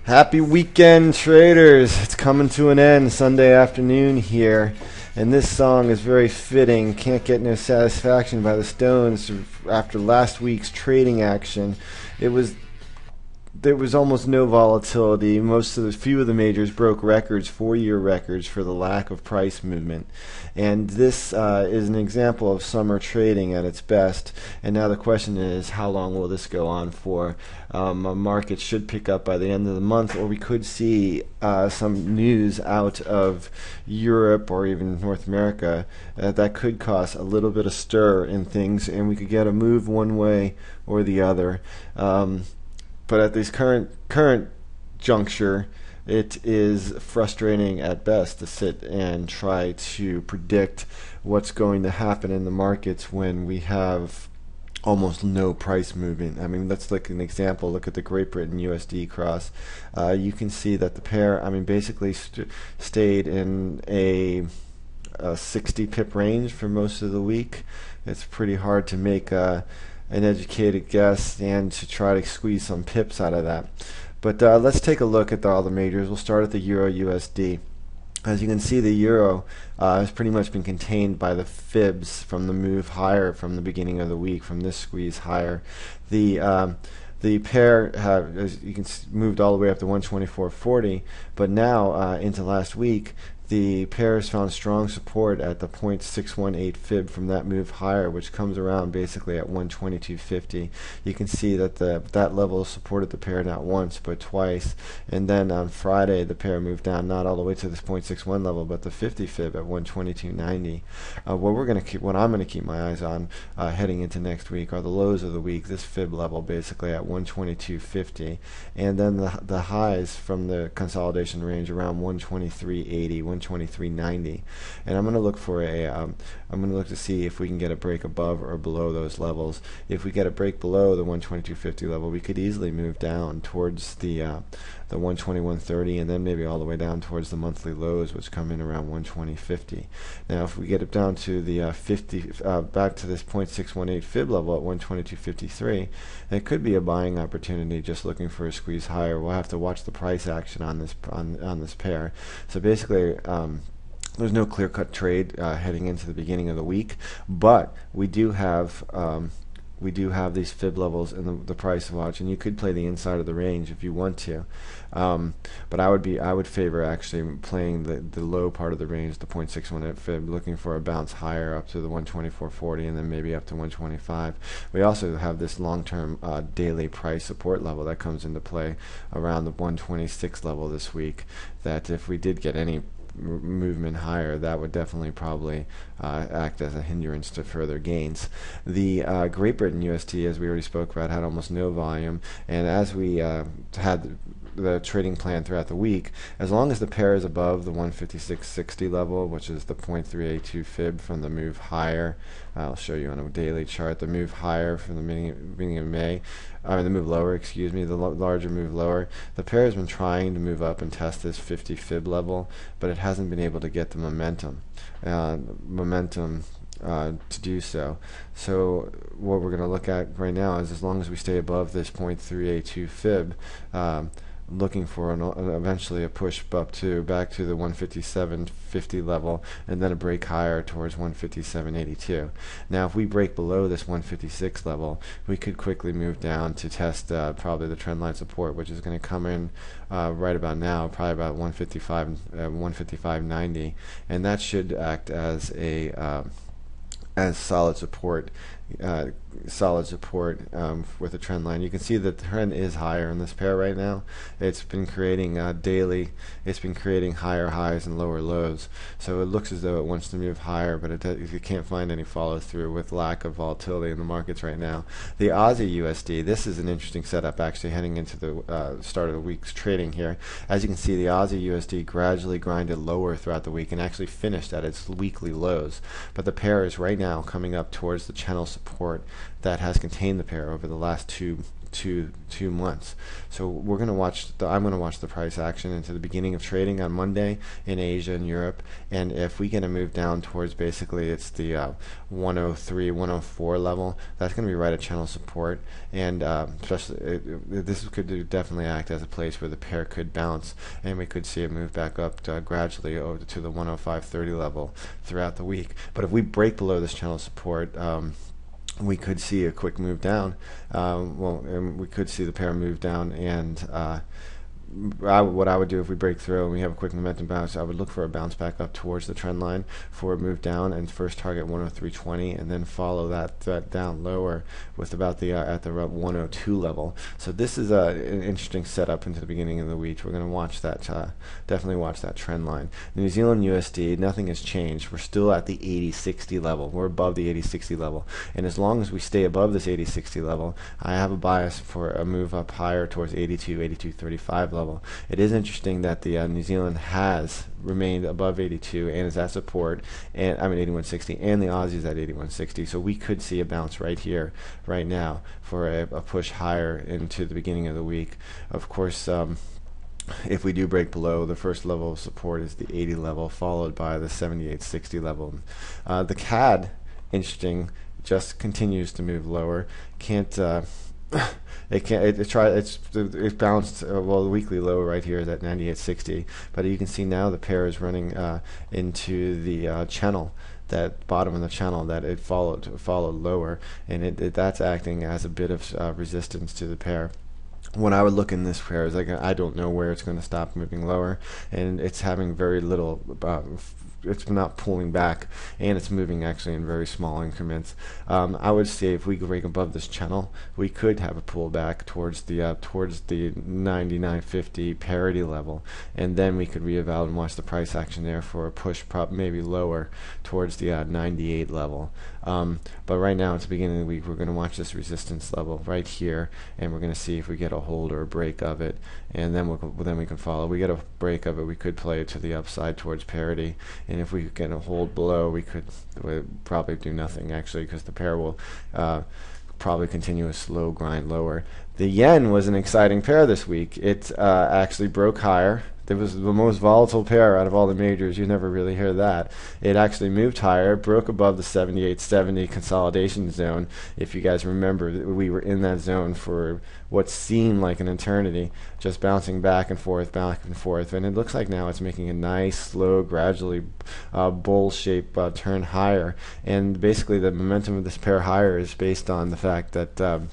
Happy weekend, traders. It's coming to an end Sunday afternoon here. And this song is very fitting. Can't Get No Satisfaction by the Stones. After last week's trading action, there was almost no volatility. Few of the majors broke records, 4-year records, for the lack of price movement. And this is an example of summer trading at its best. And now the question is, how long will this go on for? A market should pick up by the end of the month, or we could see some news out of Europe or even North America that could cause a little bit of stir in things, and we could get a move one way or the other. But at this current juncture, it is frustrating at best to sit and try to predict what's going to happen in the markets when we have almost no price movement. I mean, let's look at an example. Look at the Great Britain USD cross. You can see that the pair, basically stayed in a 60 pip range for most of the week. It's pretty hard to make an educated guess and to try to squeeze some pips out of that. But let's take a look at all the majors. We'll start at the Euro USD. As you can see, the euro has pretty much been contained by the fibs from the move higher from the beginning of the week, from this squeeze higher. The pair have, as you can see, moved all the way up to 124.40, but now into last week, the pair has found strong support at the 0.618 fib from that move higher, which comes around basically at 122.50. You can see that that level supported the pair not once but twice, and then on Friday the pair moved down not all the way to this 0.61 level, but the 50 fib at 122.90. What I'm going to keep my eyes on heading into next week are the lows of the week. This fib level basically at 122.50, and then the highs from the consolidation range around 123.80. 123.90, and I'm going to look for I'm going to look to see if we can get a break above or below those levels. If we get a break below the 122.50 level, we could easily move down towards the 121.30, and then maybe all the way down towards the monthly lows, which come in around 120.50. Now, if we get it down to the back to this 0.618 fib level at 122.53, it could be a buying opportunity. Just looking for a squeeze higher. We'll have to watch the price action on this pair. So basically, there's no clear-cut trade heading into the beginning of the week, but we do have these fib levels in the price watch, and you could play the inside of the range if you want to. But I would favor actually playing the low part of the range, the 0.618 fib, looking for a bounce higher up to the 124.40 and then maybe up to 125. We also have this long-term daily price support level that comes into play around the 126 level this week, that if we did get any movement higher, that would definitely probably act as a hindrance to further gains. The Great Britain USD, as we already spoke about, had almost no volume, and as we had the trading plan throughout the week, as long as the pair is above the 156.60 level, which is the 0.382 fib from the move higher, I'll show you on a daily chart, the move higher from the beginning of May, the move lower, excuse me, the larger move lower. The pair has been trying to move up and test this 50 fib level, but it hasn't been able to get the momentum to do so. So what we're going to look at right now is, as long as we stay above this 0.382 fib, looking for eventually a push back to the 157.50 level, and then a break higher towards 157.82. Now, if we break below this 156 level, we could quickly move down to test probably the trendline support, which is going to come in right about now, probably about 155.90, and that should act as solid support with a trend line. You can see that the trend is higher in this pair right now. It's been creating daily, it's been creating higher highs and lower lows. So it looks as though it wants to move higher, but it can't find any follow through with lack of volatility in the markets right now. The Aussie USD, this is an interesting setup actually heading into the start of the week's trading here. As you can see, the Aussie USD gradually grinded lower throughout the week and actually finished at its weekly lows. But the pair is right now coming up towards the channel support that has contained the pair over the last two two months. So I'm going to watch the price action into the beginning of trading on Monday in Asia and Europe, and if we get a move down towards basically it's the 103, 104 level, that's going to be right at channel support, and especially this could definitely act as a place where the pair could bounce, and we could see it move back up gradually over to the 105.30 level throughout the week. But if we break below this channel support, we could see a quick move down. And we could see the pair move down, and what I would do if we break through and we have a quick momentum bounce, I would look for a bounce back up towards the trend line for a move down, and first target 103.20, and then follow that down lower with about the at the 102 level. So this is an interesting setup into the beginning of the week. We're going to watch that, definitely watch that trend line. The New Zealand USD, nothing has changed. We're still at the 80.60 level. We're above the 80.60 level, and as long as we stay above this 80.60 level, I have a bias for a move up higher towards 82.35 level. It is interesting that the New Zealand has remained above 82 and is at support, and 81.60, and the Aussie is at 81.60. So we could see a bounce right here, right now, for a push higher into the beginning of the week. Of course, if we do break below, the first level of support is the 80 level, followed by the 78.60 level. The CAD, interesting, just continues to move lower. It bounced well, the weekly low right here is at 98.60, but you can see now the pair is running into the channel, that bottom of the channel that it followed lower, and that's acting as a bit of resistance to the pair. When I would look in this pair, is like I don't know where it's going to stop moving lower, and it's having very little. It's not pulling back, and it's moving actually in very small increments. I would say if we break above this channel, we could have a pullback towards the 99.50 parity level, and then we could reevaluate and watch the price action there for a push, maybe lower towards the 98 level. But right now, it's the beginning of the week. We're going to watch this resistance level right here, and we're going to see if we get a hold or a break of it, and then we can follow. If we get a break of it, we could play it to the upside towards parity, and if we get a hold below, we'd probably do nothing actually, because the pair will probably continue a slow grind lower. The yen was an exciting pair this week. It actually broke higher. It was the most volatile pair out of all the majors. You never really hear that. It actually moved higher, broke above the 78.70 consolidation zone. If you guys remember, we were in that zone for what seemed like an eternity, just bouncing back and forth, and it looks like now it's making a nice, slow, gradually bull shape turn higher. And basically the momentum of this pair higher is based on the fact that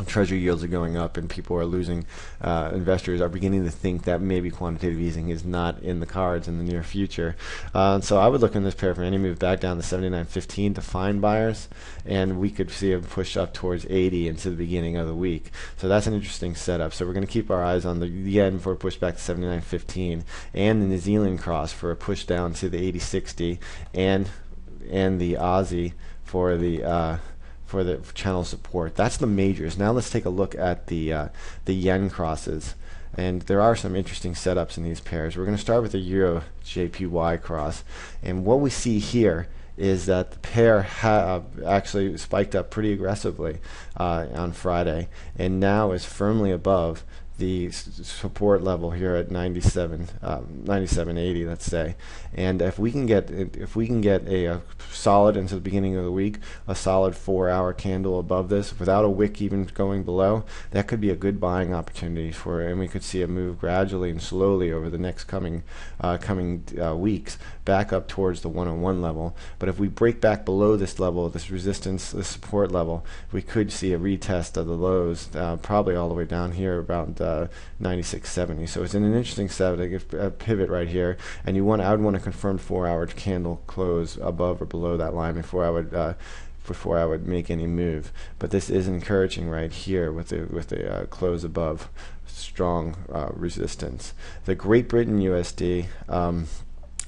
Treasury yields are going up, and people are losing. Investors are beginning to think that maybe quantitative easing is not in the cards in the near future. So I would look in this pair for any move back down to 79.15 to find buyers, and we could see a push up towards 80 into the beginning of the week. So that's an interesting setup. So we're going to keep our eyes on the yen for a push back to 79.15, and the New Zealand cross for a push down to the 80.60, and the Aussie for the channel support. That's the majors. Now let's take a look at the yen crosses, and there are some interesting setups in these pairs. We're going to start with the Euro JPY cross, and what we see here is that the pair actually spiked up pretty aggressively on Friday, and now is firmly above the support level here at 97.80, let's say. And if we can get a solid into the beginning of the week, a solid 4-hour candle above this without a wick even going below, that could be a good buying opportunity for it, and we could see a move gradually and slowly over the next coming weeks back up towards the 101 level. But if we break back below this level, this resistance, this support level, we could see a retest of the lows, probably all the way down here about 96.70. So it's an interesting setup, a pivot right here, and I would want to confirm 4-hour candle close above or below that line before I would make any move. But this is encouraging right here with the close above strong resistance. The Great Britain USD.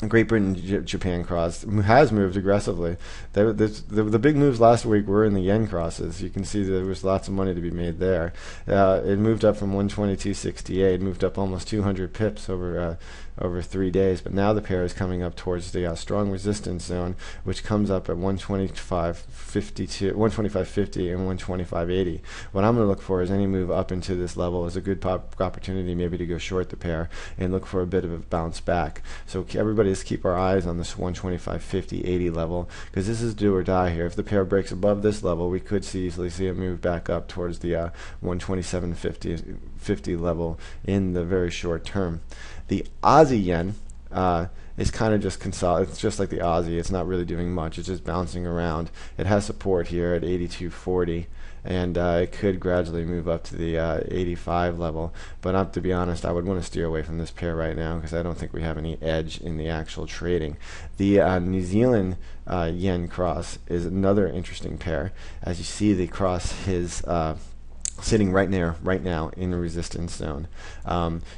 Great Britain Japan cross has moved aggressively. The big moves last week were in the yen crosses. You can see there was lots of money to be made there. It moved up from 122.68, moved up almost 200 pips over over 3 days. But now the pair is coming up towards the strong resistance zone, which comes up at 125.52, 125.50, and 125.80. What I'm going to look for is any move up into this level is a good opportunity maybe to go short the pair and look for a bit of a bounce back. So everybody just keep our eyes on this 125.50, 80 level, because this is do or die here. If the pair breaks above this level, we could easily see it move back up towards the 127.50 level in the very short term. The Aussie yen is kind of just it's just like the Aussie. It's not really doing much. It's just bouncing around. It has support here at 82.40, and it could gradually move up to the 85 level. But to be honest, I would want to steer away from this pair right now because I don't think we have any edge in the actual trading. The New Zealand yen cross is another interesting pair. As you see, the cross is sitting right now in the resistance zone.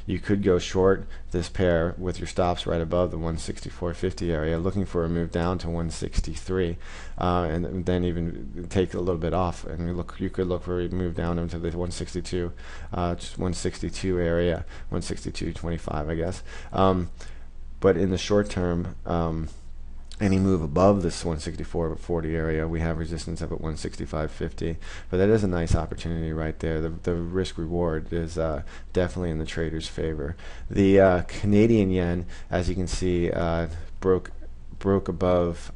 You could go short this pair with your stops right above the 164.50 area, looking for a move down to 163, and then even take a little bit off, and you could look for a move down into the 162, 162 area, 162.25, I guess. But in the short term, any move above this 164.40 area, we have resistance up at 165.50. But that is a nice opportunity right there. The risk reward is definitely in the trader's favor. The Canadian yen, as you can see, broke above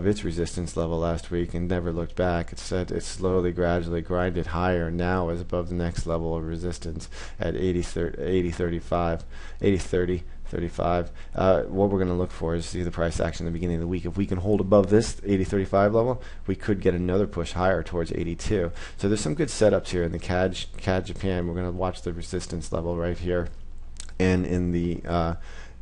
its resistance level last week and never looked back. It said it slowly, gradually grinded higher. Now is above the next level of resistance at 80.35. What we're going to look for is see the price action at the beginning of the week. If we can hold above this 80.35 level, we could get another push higher towards 82. So there's some good setups here in the CAD Japan. We're going to watch the resistance level right here, and in the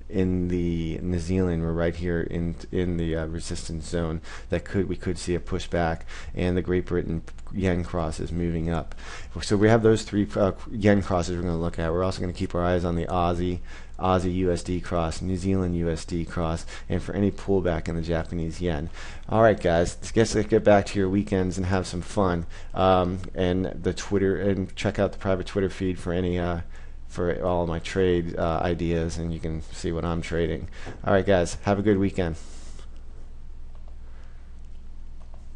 New Zealand, we're right here in the resistance zone. We could see a pushback, and the Great Britain yen cross is moving up. So we have those three yen crosses we're going to look at. We're also going to keep our eyes on the Aussie USD cross, New Zealand USD cross, and for any pullback in the Japanese yen. All right, guys, let's get back to your weekends and have some fun. And the Twitter, and check out the private Twitter feed for any for all of my trade ideas, and you can see what I'm trading. All right, guys, have a good weekend.